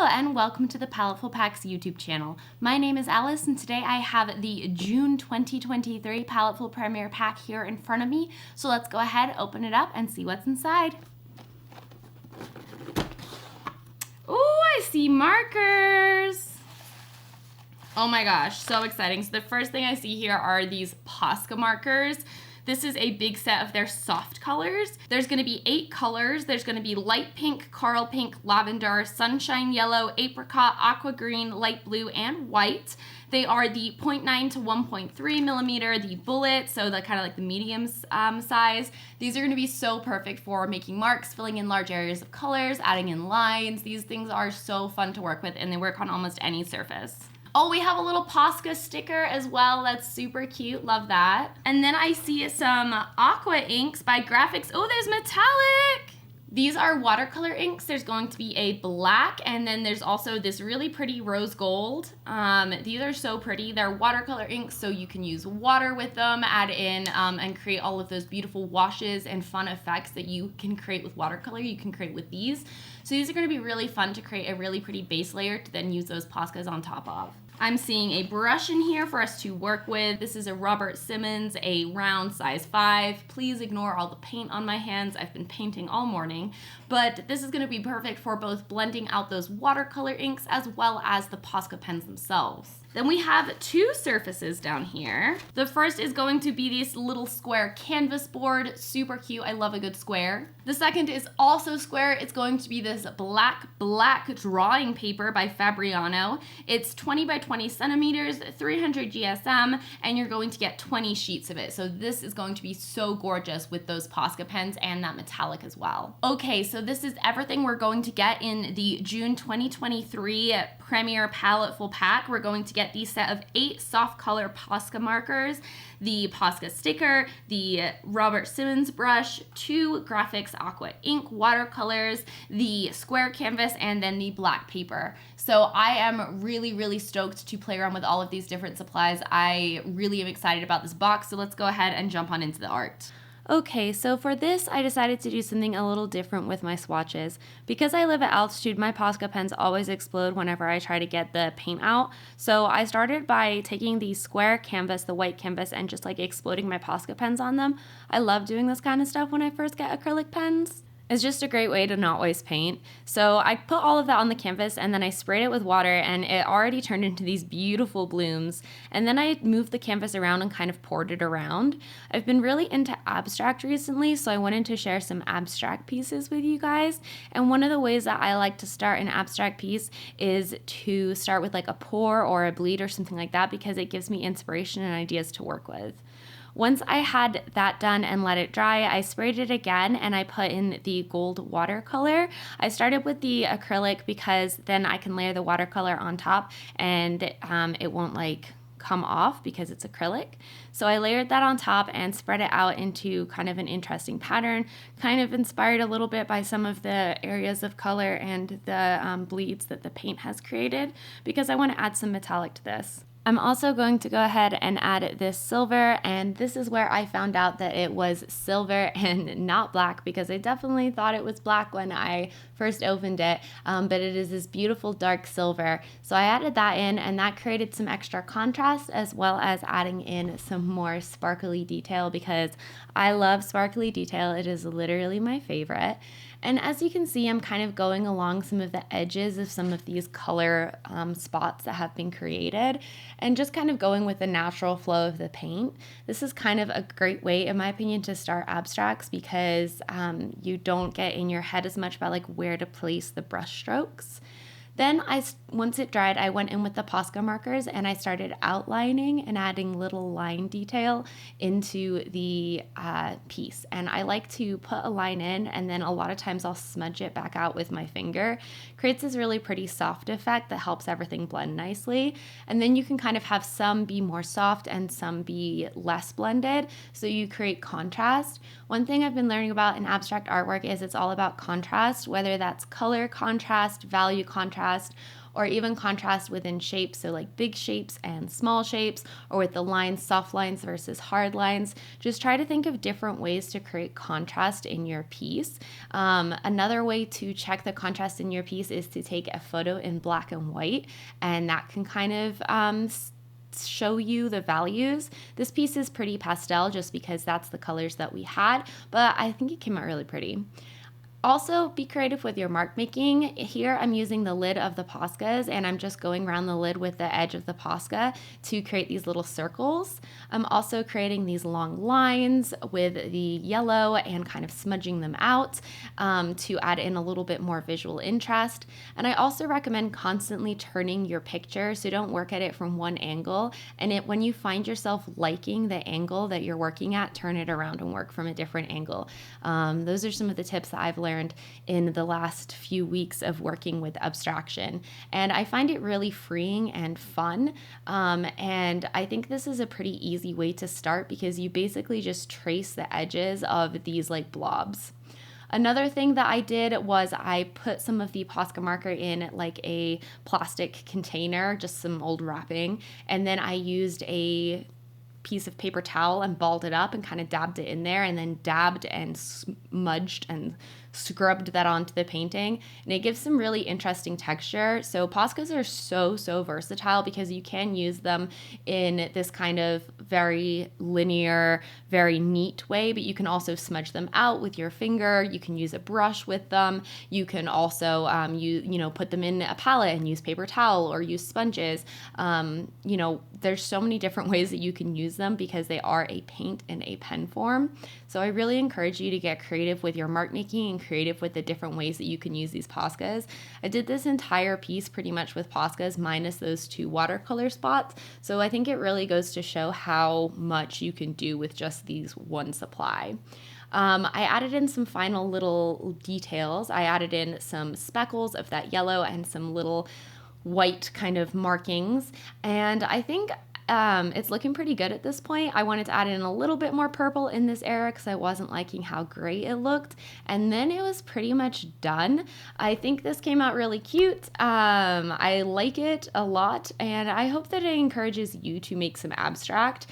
Hello and welcome to the Paletteful Packs YouTube channel. My name is Alice and today I have the June 2023 Paletteful Premier Pack here in front of me. So let's go ahead, open it up and see what's inside. Ooh, I see markers. Oh my gosh, so exciting. So the first thing I see here are these Posca markers. This is a big set of their soft colors. There's gonna be 8 colors. There's gonna be light pink, coral pink, lavender, sunshine yellow, apricot, aqua green, light blue, and white. They are the 0.9 to 1.3 millimeter, the bullet, so the kind of like the medium size. These are gonna be so perfect for making marks, filling in large areas of colors, adding in lines. These things are so fun to work with and they work on almost any surface. Oh, we have a little Posca sticker as well. That's super cute. Love that. And then I see some aqua inks by Graphics. Oh, there's metallic. These are watercolor inks. There's going to be a black, and then there's also this really pretty rose gold. These are so pretty. They're watercolor inks, so you can use water with them, add in and create all of those beautiful washes and fun effects that you can create with watercolor. You can create with these. So these are going to be really fun to create a really pretty base layer to then use those Poscas on top of. I'm seeing a brush in here for us to work with. This is a Robert Simmons, a round size 5. Please ignore all the paint on my hands. I've been painting all morning, but this is gonna be perfect for both blending out those watercolor inks as well as the Posca pens themselves. Then we have 2 surfaces down here. The first is going to be this little square canvas board, super cute. I love a good square. The second is also square. It's going to be this black drawing paper by Fabriano. It's 20 by 20 centimeters, 300 GSM, and you're going to get 20 sheets of it. So this is going to be so gorgeous with those Posca pens and that metallic as well. Okay, so this is everything we're going to get in the June 2023 Premier Paletteful Pack. We're going to get the set of 8 soft color Posca markers, the Posca sticker, the Robert Simmons brush, 2 Graphics Aqua ink watercolors, the square canvas, and then the black paper. So I am really stoked to play around with all of these different supplies. I really am excited about this box, so let's go ahead and jump on into the art. Okay, so for this, I decided to do something a little different with my swatches. Because I live at altitude, my Posca pens always explode whenever I try to get the paint out. So I started by taking the square canvas, the white canvas, and just like exploding my Posca pens on them. I love doing this kind of stuff when I first get acrylic pens. It's just a great way to not waste paint. So I put all of that on the canvas and then I sprayed it with water and it already turned into these beautiful blooms. And then I moved the canvas around and kind of poured it around. I've been really into abstract recently, so I wanted to share some abstract pieces with you guys. And one of the ways that I like to start an abstract piece is to start with like a pour or a bleed or something like that because it gives me inspiration and ideas to work with. Once I had that done and let it dry, I sprayed it again and I put in the gold watercolor. I started with the acrylic because then I can layer the watercolor on top and it won't like come off because it's acrylic. So I layered that on top and spread it out into kind of an interesting pattern, kind of inspired a little bit by some of the areas of color and the bleeds that the paint has created because I want to add some metallic to this. I'm also going to go ahead and add this silver, and this is where I found out that it was silver and not black because I definitely thought it was black when I first opened it, but it is this beautiful dark silver. So I added that in and that created some extra contrast as well as adding in some more sparkly detail because I love sparkly detail. It is literally my favorite. And as you can see, I'm kind of going along some of the edges of some of these color spots that have been created and just kind of going with the natural flow of the paint. This is kind of a great way, in my opinion, to start abstracts because you don't get in your head as much about like where to place the brush strokes. Then once it dried, I went in with the Posca markers and I started outlining and adding little line detail into the piece. And I like to put a line in and then a lot of times I'll smudge it back out with my finger. Creates this really pretty soft effect that helps everything blend nicely. And then you can kind of have some be more soft and some be less blended. So you create contrast. One thing I've been learning about in abstract artwork is it's all about contrast, whether that's color contrast, value contrast, or even contrast within shapes, so like big shapes and small shapes, or with the lines, soft lines versus hard lines. Just try to think of different ways to create contrast in your piece. Another way to check the contrast in your piece is to take a photo in black and white, and that can kind of show you the values. This piece is pretty pastel just because that's the colors that we had, but I think it came out really pretty. Also, be creative with your mark making. Here I'm using the lid of the Poscas, and I'm just going around the lid with the edge of the Posca to create these little circles. I'm also creating these long lines with the yellow and kind of smudging them out to add in a little bit more visual interest. And I also recommend constantly turning your picture, so don't work at it from one angle. And when you find yourself liking the angle that you're working at, turn it around and work from a different angle. Those are some of the tips that I've learned in the last few weeks of working with abstraction, and I find it really freeing and fun, and I think this is a pretty easy way to start because you basically just trace the edges of these like blobs. Another thing that I did was I put some of the Posca marker in like a plastic container, just some old wrapping, and then I used a piece of paper towel and balled it up and kind of dabbed it in there, and then dabbed and smudged and scrubbed that onto the painting, and it gives some really interesting texture. So Poscas are so versatile because you can use them in this kind of very linear, very neat way, but you can also smudge them out with your finger. You can use a brush with them. You can also put them in a palette and use paper towel or use sponges. There's so many different ways that you can use them because they are a paint in a pen form. So I really encourage you to get creative with your mark making and creative with the different ways that you can use these Poscas. I did this entire piece pretty much with Poscas minus those two watercolor spots. So I think it really goes to show how much you can do with just these one supply. I added in some final little details. I added in some speckles of that yellow and some little white kind of markings, and I think it's looking pretty good at this point. I wanted to add in a little bit more purple in this area because I wasn't liking how gray it looked, and then it was pretty much done. I think this came out really cute. I like it a lot, and I hope that it encourages you to make some abstract.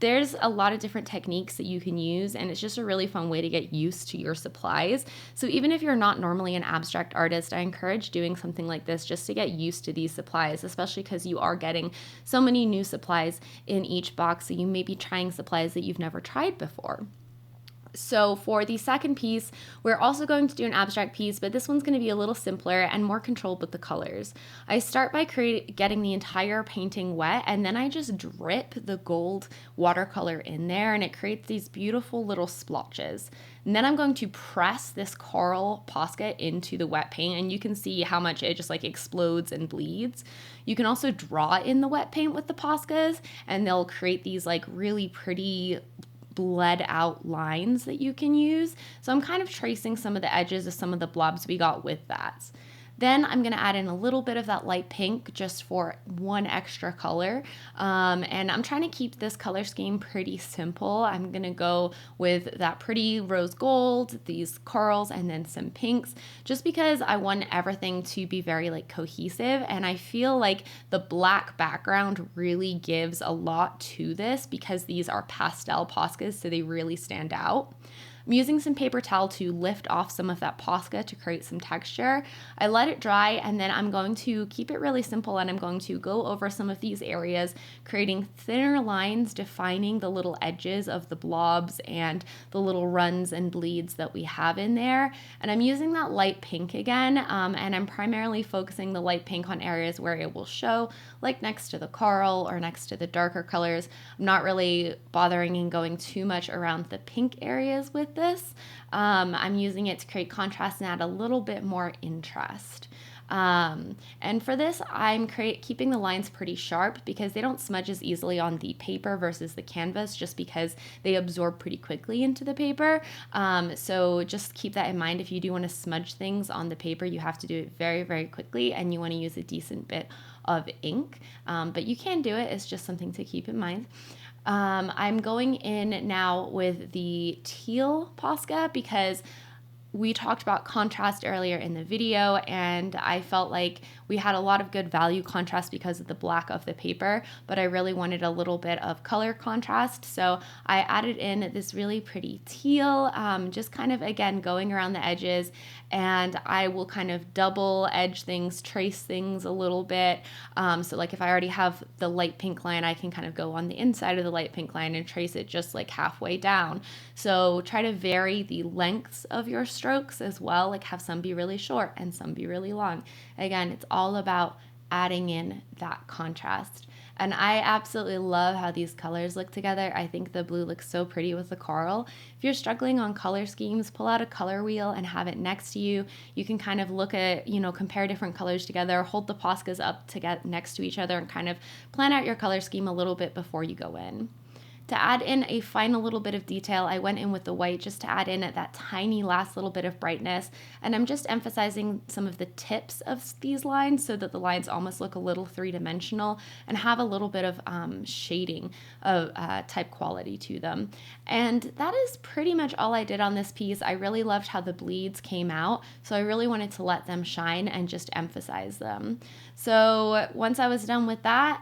There's a lot of different techniques that you can use, and it's just a really fun way to get used to your supplies. So even if you're not normally an abstract artist, I encourage doing something like this just to get used to these supplies, especially because you are getting so many new supplies in each box, so you may be trying supplies that you've never tried before. So for the second piece, we're also going to do an abstract piece, but this one's going to be a little simpler and more controlled with the colors. I start by getting the entire painting wet, and then I just drip the gold watercolor in there, and it creates these beautiful little splotches. And then I'm going to press this coral Posca into the wet paint, and you can see how much it just like explodes and bleeds. You can also draw in the wet paint with the Poscas, and they'll create these like really pretty bled out lines that you can use. So I'm kind of tracing some of the edges of some of the blobs we got with that. Then I'm going to add in a little bit of that light pink just for one extra color. And I'm trying to keep this color scheme pretty simple. I'm going to go with that pretty rose gold, these corals, and then some pinks, just because I want everything to be very like cohesive. And I feel like the black background really gives a lot to this because these are pastel Poscas, so they really stand out. I'm using some paper towel to lift off some of that Posca to create some texture. I let it dry, and then I'm going to keep it really simple, and I'm going to go over some of these areas, creating thinner lines, defining the little edges of the blobs and the little runs and bleeds that we have in there. And I'm using that light pink again, and I'm primarily focusing the light pink on areas where it will show, like next to the coral or next to the darker colors. I'm not really bothering and going too much around the pink areas with this. I'm using it to create contrast and add a little bit more interest. And for this, I'm keeping the lines pretty sharp because they don't smudge as easily on the paper versus the canvas, just because they absorb pretty quickly into the paper. So just keep that in mind. If you do want to smudge things on the paper, you have to do it very, very quickly, and you want to use a decent bit of ink. But you can do it. It's just something to keep in mind. I'm going in now with the teal Posca because we talked about contrast earlier in the video, and I felt like we had a lot of good value contrast because of the black of the paper, but I really wanted a little bit of color contrast. So I added in this really pretty teal, just kind of, again, going around the edges, and I will kind of double edge things, trace things a little bit. So like if I already have the light pink line, I can kind of go on the inside of the light pink line and trace it just like halfway down. So try to vary the lengths of your strokes as well, like have some be really short and some be really long. Again, it's all about adding in that contrast. And I absolutely love how these colors look together. I think the blue looks so pretty with the coral. If you're struggling on color schemes, pull out a color wheel and have it next to you. You can kind of look at, compare different colors together, hold the Poscas up to get next to each other, and kind of plan out your color scheme a little bit before you go in. To add in a final little bit of detail, I went in with the white just to add in that tiny last little bit of brightness. And I'm just emphasizing some of the tips of these lines so that the lines almost look a little three-dimensional and have a little bit of shading of type quality to them. And that is pretty much all I did on this piece. I really loved how the bleeds came out, so I really wanted to let them shine and just emphasize them. So once I was done with that,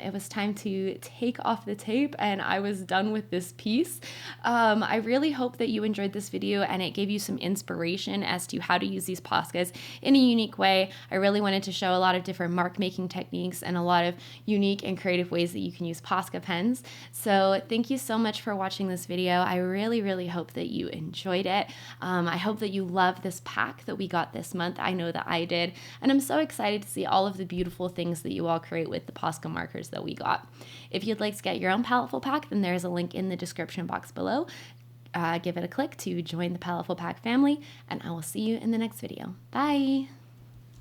it was time to take off the tape, and I was done with this piece. I really hope that you enjoyed this video and it gave you some inspiration as to how to use these Poscas in a unique way. I really wanted to show a lot of different mark making techniques and a lot of unique and creative ways that you can use Posca pens. So thank you so much for watching this video. I really, really hope that you enjoyed it. I hope that you love this pack that we got this month. I know that I did, and I'm so excited to see all of the beautiful things that you all create with the Posca markers that we got. If you'd like to get your own Paletteful pack, then there's a link in the description box below. Give it a click to join the Paletteful pack family, and I will see you in the next video. Bye!